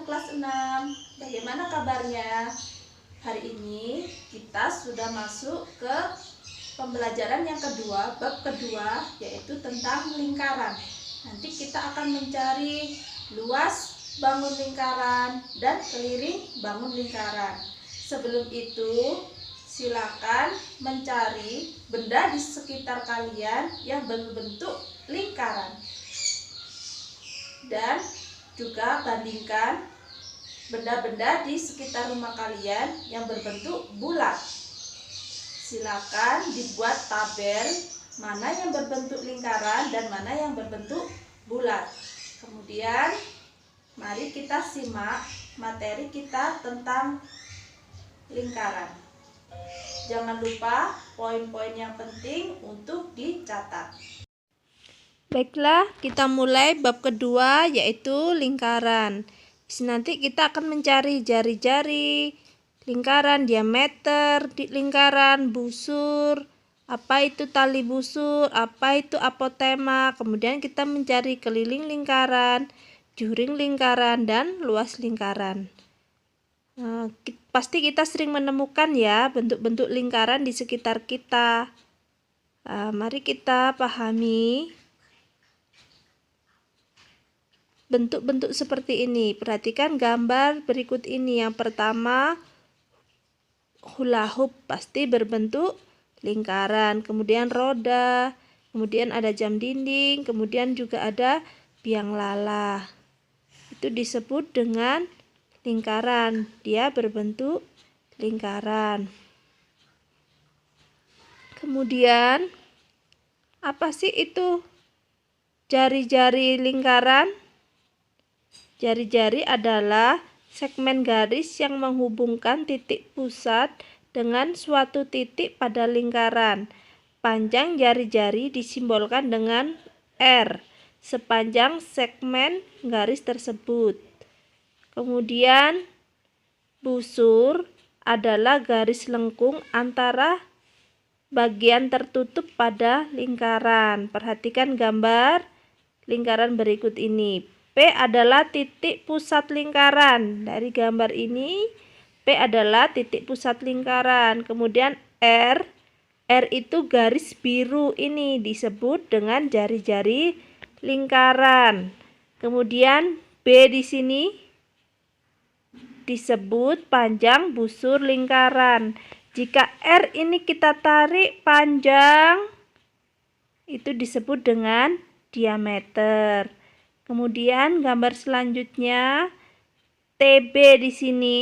Halo kelas 6, bagaimana kabarnya? Hari ini kita sudah masuk ke pembelajaran yang kedua, bab kedua, yaitu tentang lingkaran. Nanti kita akan mencari luas bangun lingkaran dan keliling bangun lingkaran. Sebelum itu, silakan mencari benda di sekitar kalian yang berbentuk lingkaran. Dan juga bandingkan benda-benda di sekitar rumah kalian yang berbentuk bulat. Silakan dibuat tabel mana yang berbentuk lingkaran dan mana yang berbentuk bulat. Kemudian mari kita simak materi kita tentang lingkaran. Jangan lupa poin-poin yang penting untuk dicatat. Baiklah, kita mulai bab kedua, yaitu lingkaran. Nanti kita akan mencari jari-jari, lingkaran, diameter di lingkaran, busur, apa itu tali busur, apa itu apotema. Kemudian kita mencari keliling lingkaran, juring lingkaran, dan luas lingkaran. Pasti kita sering menemukan ya bentuk-bentuk lingkaran di sekitar kita. Mari kita pahami bentuk-bentuk seperti ini. Perhatikan gambar berikut ini. Yang pertama, hula hoop pasti berbentuk lingkaran. Kemudian roda, kemudian ada jam dinding, kemudian juga ada biang lala. Itu disebut dengan lingkaran. Dia berbentuk lingkaran. Kemudian, apa sih itu jari-jari lingkaran? Jari-jari adalah segmen garis yang menghubungkan titik pusat dengan suatu titik pada lingkaran. Panjang jari-jari disimbolkan dengan R sepanjang segmen garis tersebut. Kemudian busur adalah garis lengkung antara bagian tertutup pada lingkaran. Perhatikan gambar lingkaran berikut ini. P adalah titik pusat lingkaran. Dari gambar ini, P adalah titik pusat lingkaran. Kemudian R itu garis biru, ini disebut dengan jari-jari lingkaran. Kemudian B di sini disebut panjang busur lingkaran. Jika R ini kita tarik panjang, itu disebut dengan diameter. Kemudian gambar selanjutnya, TB di sini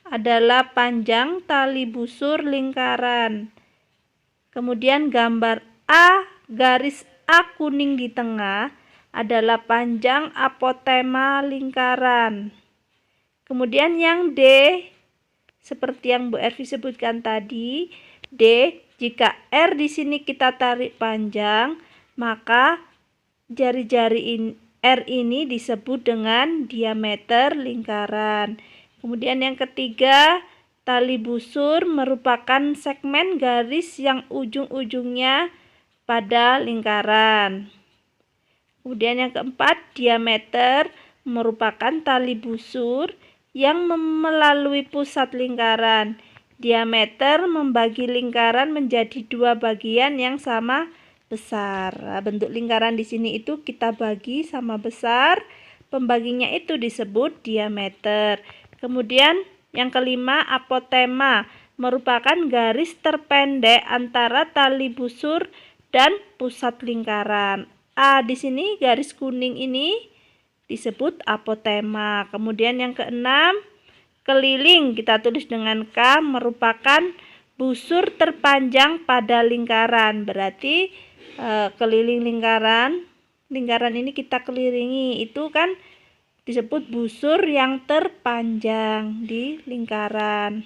adalah panjang tali busur lingkaran. Kemudian gambar A, garis A kuning di tengah adalah panjang apotema lingkaran. Kemudian yang D, seperti yang Bu Ervi sebutkan tadi, D, jika R di sini kita tarik panjang, maka jari-jari R ini disebut dengan diameter lingkaran. Kemudian yang ketiga, tali busur merupakan segmen garis yang ujung-ujungnya pada lingkaran. Kemudian yang keempat, diameter merupakan tali busur yang melalui pusat lingkaran. Diameter membagi lingkaran menjadi dua bagian yang sama besar. Bentuk lingkaran di sini itu kita bagi sama besar, pembaginya itu disebut diameter. Kemudian yang kelima, apotema merupakan garis terpendek antara tali busur dan pusat lingkaran. A di sini garis kuning ini disebut apotema. Kemudian yang keenam, keliling kita tulis dengan K merupakan busur terpanjang pada lingkaran. Berarti keliling lingkaran ini kita kelilingi, itu kan disebut busur yang terpanjang di lingkaran.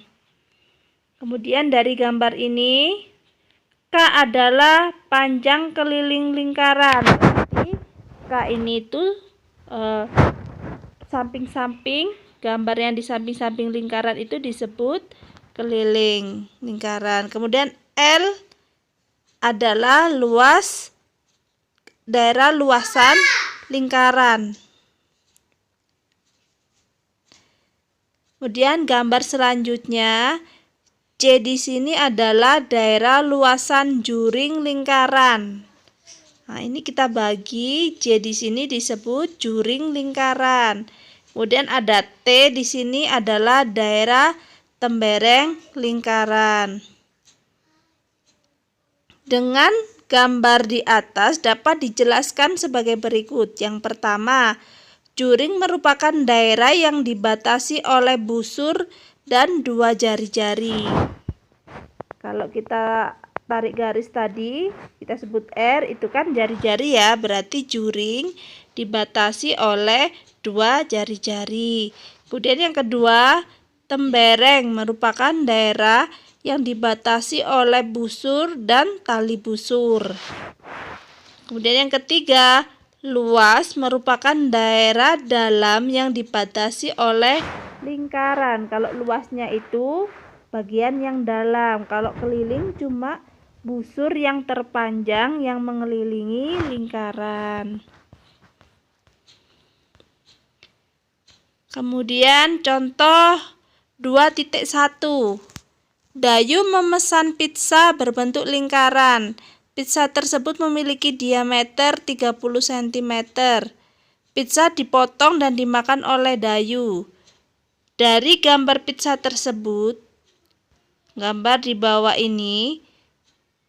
Kemudian dari gambar ini, K adalah panjang keliling lingkaran. Berarti K ini itu samping-samping, gambar yang di samping-samping lingkaran itu disebut keliling lingkaran. Kemudian L adalah daerah luasan lingkaran. Kemudian gambar selanjutnya, C di sini adalah daerah luasan juring lingkaran. Nah, ini kita bagi, C di sini disebut juring lingkaran. Kemudian ada T di sini adalah daerah tembereng lingkaran. Dengan gambar di atas dapat dijelaskan sebagai berikut. Yang pertama, juring merupakan daerah yang dibatasi oleh busur dan dua jari-jari. Kalau kita tarik garis tadi, kita sebut R, itu kan jari-jari ya, berarti juring dibatasi oleh dua jari-jari. Kemudian yang kedua, tembereng merupakan daerah yang dibatasi oleh busur dan tali busur. Kemudian yang ketiga, luas merupakan daerah dalam yang dibatasi oleh lingkaran. Kalau luasnya itu bagian yang dalam, kalau keliling cuma busur yang terpanjang yang mengelilingi lingkaran. Kemudian contoh 2.1. Dayu memesan pizza berbentuk lingkaran. Pizza tersebut memiliki diameter 30 cm. Pizza dipotong dan dimakan oleh Dayu. Dari gambar pizza tersebut, gambar di bawah ini,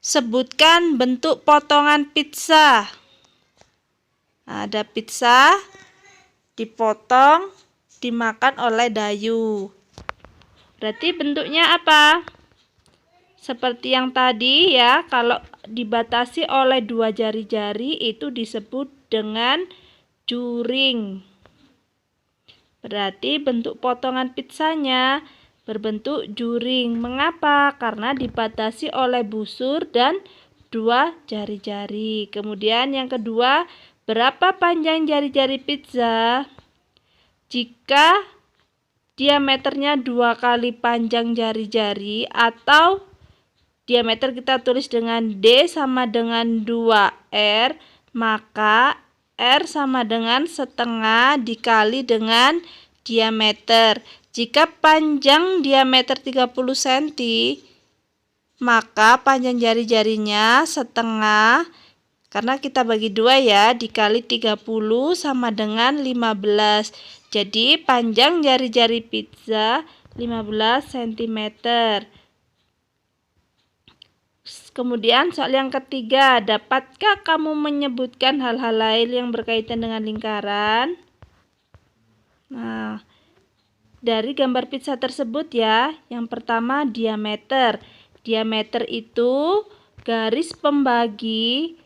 sebutkan bentuk potongan pizza. Nah, ada pizza dipotong, dimakan oleh Dayu. Berarti bentuknya apa? Seperti yang tadi ya, kalau dibatasi oleh dua jari-jari itu disebut dengan juring. Berarti bentuk potongan pizzanya berbentuk juring. Mengapa? Karena dibatasi oleh busur dan dua jari-jari. Kemudian yang kedua, berapa panjang jari-jari pizza? Jika diameternya 2 kali panjang jari-jari atau diameter kita tulis dengan D sama dengan 2R, maka R sama dengan setengah dikali dengan diameter. Jika panjang diameter 30 cm, maka panjang jari-jarinya setengah, karena kita bagi 2 ya, dikali 30 sama dengan 15. Jadi panjang jari-jari pizza 15 cm. Kemudian soal yang ketiga, dapatkah kamu menyebutkan hal-hal lain yang berkaitan dengan lingkaran? Nah, dari gambar pizza tersebut ya, yang pertama diameter. Diameter itu garis pembagi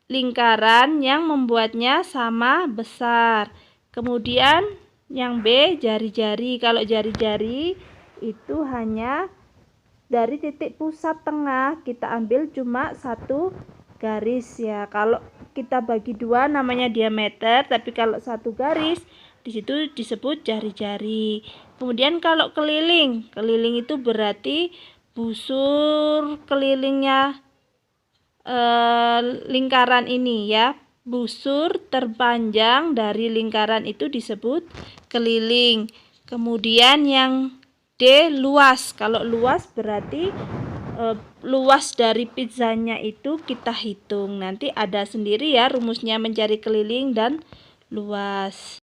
lingkaran yang membuatnya sama besar. Kemudian yang B, jari-jari. Kalau jari-jari itu hanya dari titik pusat tengah kita ambil cuma satu garis ya. Kalau kita bagi 2 namanya diameter, tapi kalau satu garis di situ disebut jari-jari. Kemudian kalau keliling, keliling itu berarti busur kelilingnya lingkaran ini ya. Busur terpanjang dari lingkaran itu disebut keliling. Kemudian yang D, luas. Kalau luas berarti luas dari pizzanya itu kita hitung. Nanti ada sendiri ya rumusnya mencari keliling dan luas.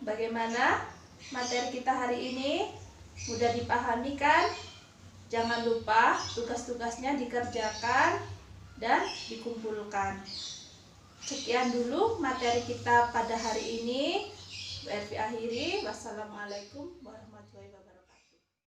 Bagaimana materi kita hari ini? Mudah dipahami kan? Jangan lupa tugas-tugasnya dikerjakan dan dikumpulkan. Sekian dulu materi kita pada hari ini. Bu Ervi akhiri. Wassalamualaikum warahmatullahi wabarakatuh.